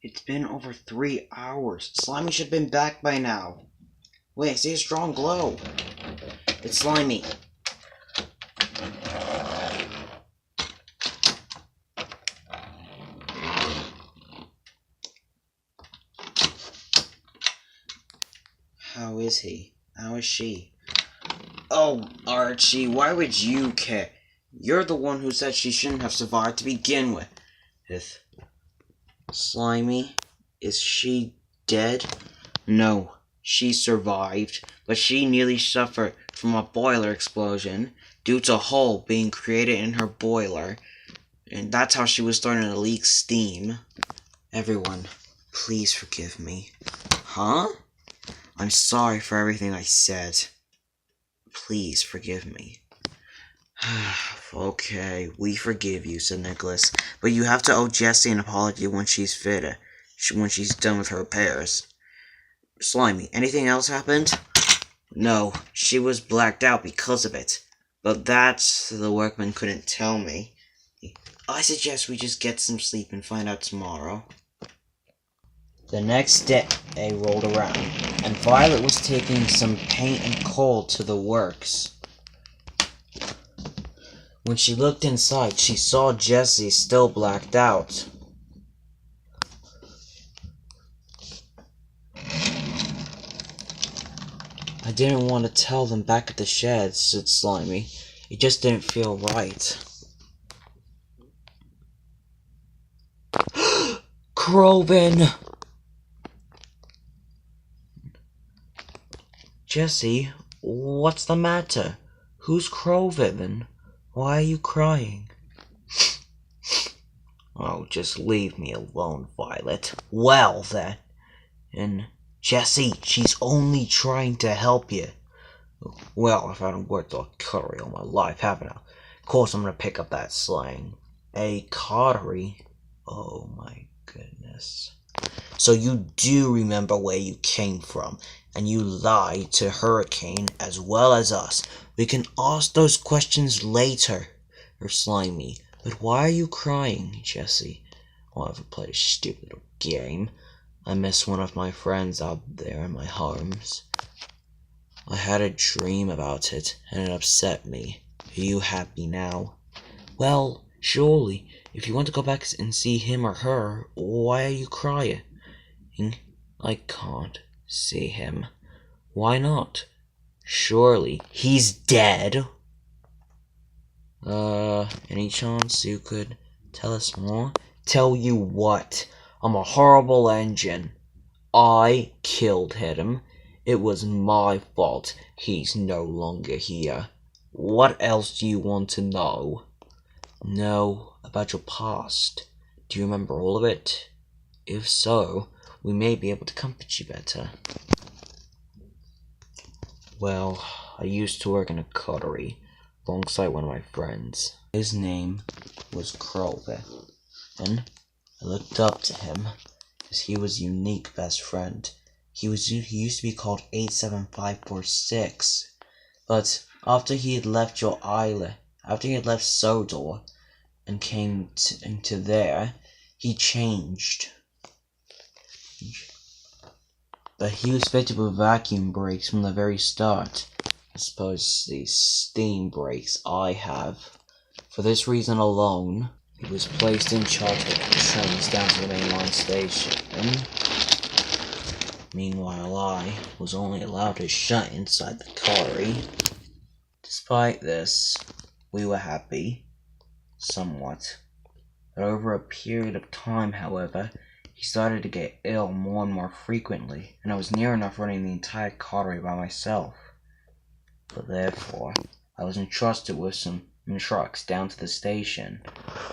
It's been over 3 hours. Slimy should have been back by now. Wait, I see a strong glow. It's Slimy. How is he? How is she? Oh, Archie, why would you care? You're the one who said she shouldn't have survived to begin with. Slimy, is she dead? No, she survived, but she nearly suffered from a boiler explosion due to a hole being created in her boiler, and that's how she was starting to leak steam. Everyone, please forgive me. Huh? I'm sorry for everything I said. Please forgive me. Okay, we forgive you, said Nicholas, but you have to owe Jessie an apology when she's fitter, when she's done with her repairs. Slimy, anything else happened? No, she was blacked out because of it, but that the workman couldn't tell me. I suggest we just get some sleep and find out tomorrow. The next day rolled around, and Violet was taking some paint and coal to the works. When she looked inside, she saw Jessie still blacked out. I didn't want to tell them back at the shed, said Slimy. It just didn't feel right. Croven! Jessie, what's the matter? Who's Croven? Why are you crying? Oh, just leave me alone, Violet. Well, then. And Jessie, she's only trying to help you. Well, I've had worked on colliery all my life, haven't I? Of course I'm gonna pick up that slang. A colliery? Oh my goodness. So you do remember where you came from, and you lied to Hurricane as well as us. We can ask those questions later, or Slimy. But why are you crying, Jessie? Well, I've played a stupid little game. I miss one of my friends out there in my arms. I had a dream about it, and it upset me. Are you happy now? Well, surely, if you want to go back and see him or her, why are you crying? I can't see him. Why not? Surely, he's dead. Any chance you could tell us more? Tell you what? I'm a horrible engine. I killed him. It was my fault. He's no longer here. What else do you want to know? Know about your past. Do you remember all of it? If so, we may be able to comfort you better. Well, I used to work in a colliery alongside one of my friends. His name was Croven, and I looked up to him because he was a unique best friend. He used to be called 87546, but after he had left your island, after he had left Sodor and came into there, he changed. But he was fitted with vacuum brakes from the very start. I suppose these steam brakes I have. For this reason alone, he was placed in charge of the trains down to the Mainland station. Meanwhile, I was only allowed to shut inside the colliery. Despite this, we were happy. Somewhat. But over a period of time, however, he started to get ill more and more frequently, and I was near enough running the entire colliery by myself. But therefore, I was entrusted with some trucks down to the station.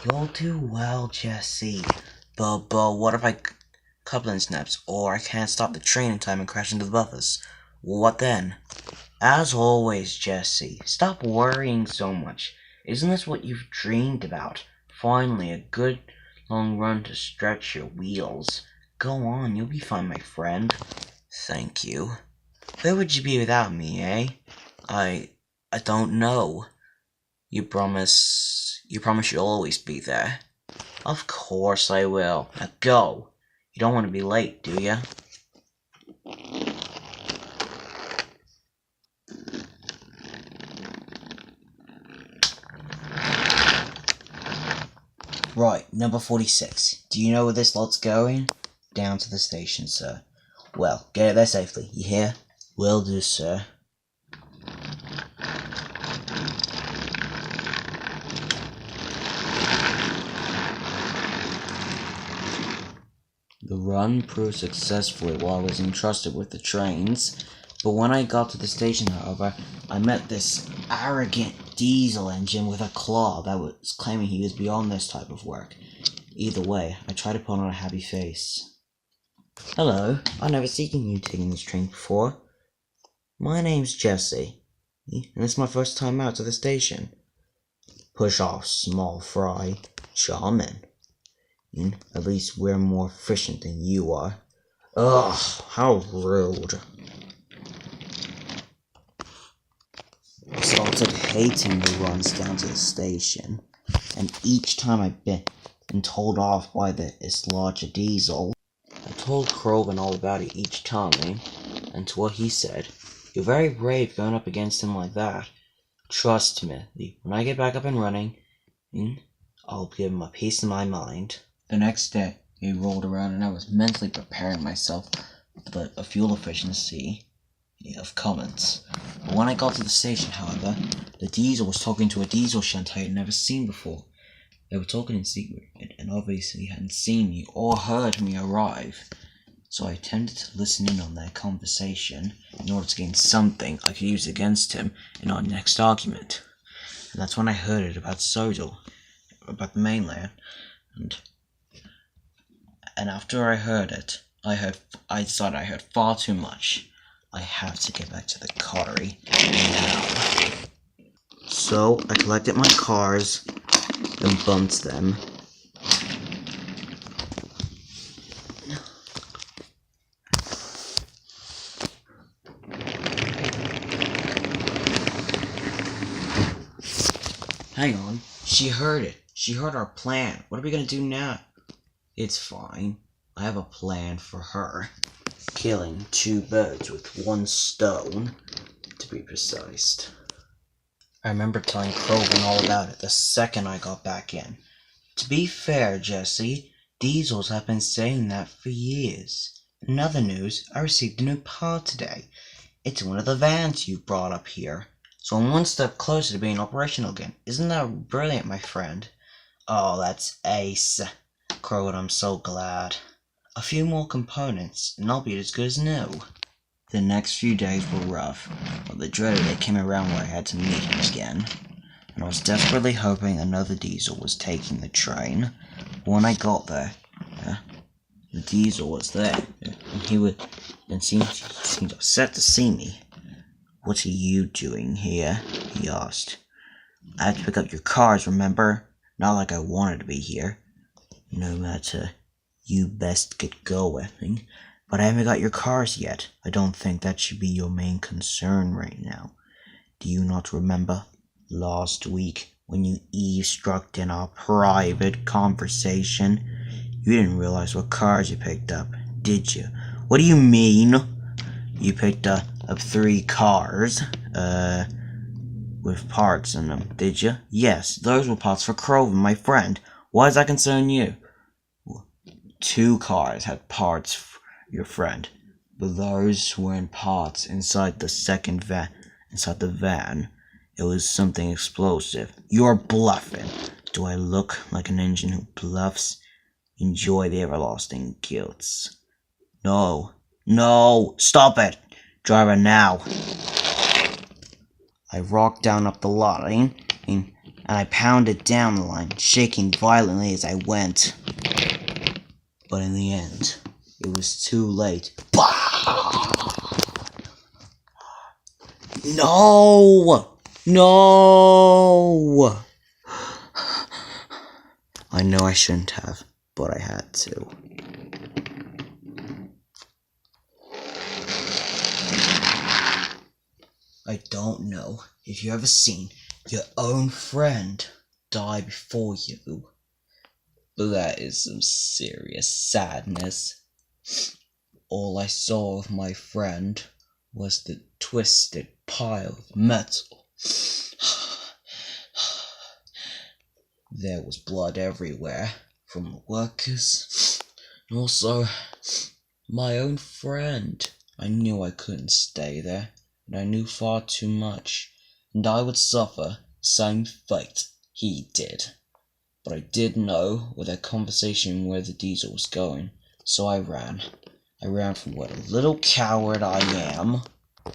You'll do well, Jessie. But what if I coupling snaps, or I can't stop the train in time and crash into the buffers? What then? As always, Jessie, stop worrying so much. Isn't this what you've dreamed about? Finally, a good long run to stretch your wheels. Go on, you'll be fine, my friend. Thank you. Where would you be without me, eh? I don't know. You promise you'll always be there? Of course I will. Now go. You don't want to be late, do ya? Right, number 46. Do you know where this lot's going? Down to the station, sir. Well, get it there safely, you hear? Will do, sir. The run proved successfully while I was entrusted with the trains, but when I got to the station, however, I met this arrogant diesel engine with a claw that was claiming he was beyond this type of work. Either way, I tried to put on a happy face. Hello, I've never seen you taking this train before. My name's Jessie, and it's my first time out to the station. Push off, small fry, charming. At least we're more efficient than you are. Ugh, how rude. I started hating the runs down to the station, and each time I've been told off by this larger diesel, I told Krogan all about it each time, and to what he said, "You're very brave going up against him like that. Trust me, when I get back up and running, I'll give him a piece of my mind." The next day, he rolled around and I was mentally preparing myself for a fuel efficiency of comments. But when I got to the station, however, the diesel was talking to a diesel shunt I had never seen before. They were talking in secret, and obviously hadn't seen me or heard me arrive. So I attempted to listen in on their conversation in order to gain something I could use against him in our next argument. And that's when I heard it about Sodal, about the mainland, and after I heard it, I decided I heard far too much. I have to get back to the colliery now. So I collected my cars and bumped them. Hang on, she heard it. She heard our plan. What are we gonna do now? It's fine. I have a plan for her. Killing two birds with one stone, to be precise. I remember telling Krogan all about it the second I got back in. To be fair, Jessie, diesels have been saying that for years. In other news, I received a new part today. It's one of the vans you brought up here. So I'm one step closer to being operational again. Isn't that brilliant, my friend? Oh, that's ace. Krogan, I'm so glad. A few more components, and I'll be as good as new. The next few days were rough, but the dreaded day came around where I had to meet him again, and I was desperately hoping another diesel was taking the train. When I got there, the diesel was there, and seemed upset to see me. "What are you doing here?" he asked. "I have to pick up your cars, remember? Not like I wanted to be here." "No matter. You best get going. But I haven't got your cars yet. I don't think that should be your main concern right now. Do you not remember last week when you eavesdropped in our private conversation? You didn't realize what cars you picked up, did you?" "What do you mean?" "You picked up 3 cars, with parts in them, did you?" "Yes, those were parts for Krogan, my friend. Why does that concern you?" 2 cars had parts for your friend, but those weren't parts inside the second van. Inside the van, it was something explosive." "You're bluffing." "Do I look like an engine who bluffs? Enjoy the everlasting guilts." No, stop it! Driver, now." I rocked down up the line, and I pounded down the line, shaking violently as I went. But in the end, it was too late. No! I know I shouldn't have, but I had to. I don't know if you've ever seen your own friend die before you, but that is some serious sadness. All I saw of my friend was the twisted pile of metal. There was blood everywhere, from the workers, and also my own friend. I knew I couldn't stay there, and I knew far too much, and I would suffer the same fate he did. But I did know with that conversation where the diesel was going, so I ran. I ran from what a little coward I am,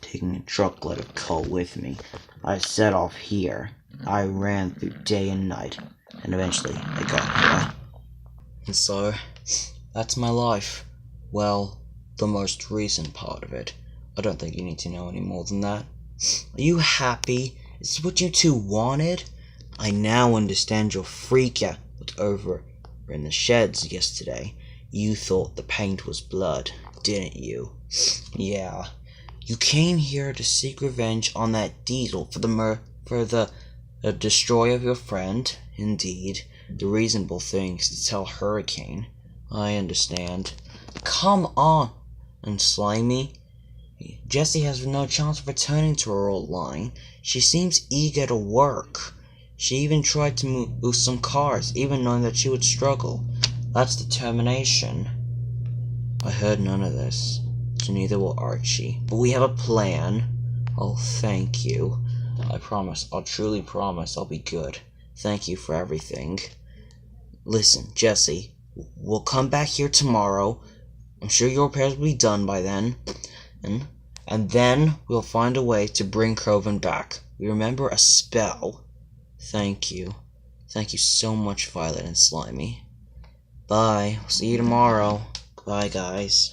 taking a truckload of coal with me. I set off here. I ran through day and night, and eventually I got here. And so, that's my life. Well, the most recent part of it. I don't think you need to know any more than that. Are you happy? Is this what you two wanted? I now understand your freak out over in the sheds yesterday. You thought the paint was blood, didn't you? Yeah. You came here to seek revenge on that diesel for the destroy of your friend. Indeed, the reasonable thing is to tell Hurricane. I understand. Come on, and Slimy. Jessie has no chance of returning to her old line. She seems eager to work. She even tried to move some cars, even knowing that she would struggle. That's determination. I heard none of this, so neither will Archie. But we have a plan. Oh, thank you. I promise, I'll truly promise I'll be good. Thank you for everything. Listen, Jessie, we'll come back here tomorrow. I'm sure your repairs will be done by then. And then we'll find a way to bring Coven back. We remember a spell. Thank you. Thank you so much, Violet and Slimy. Bye. See you tomorrow. Bye, guys.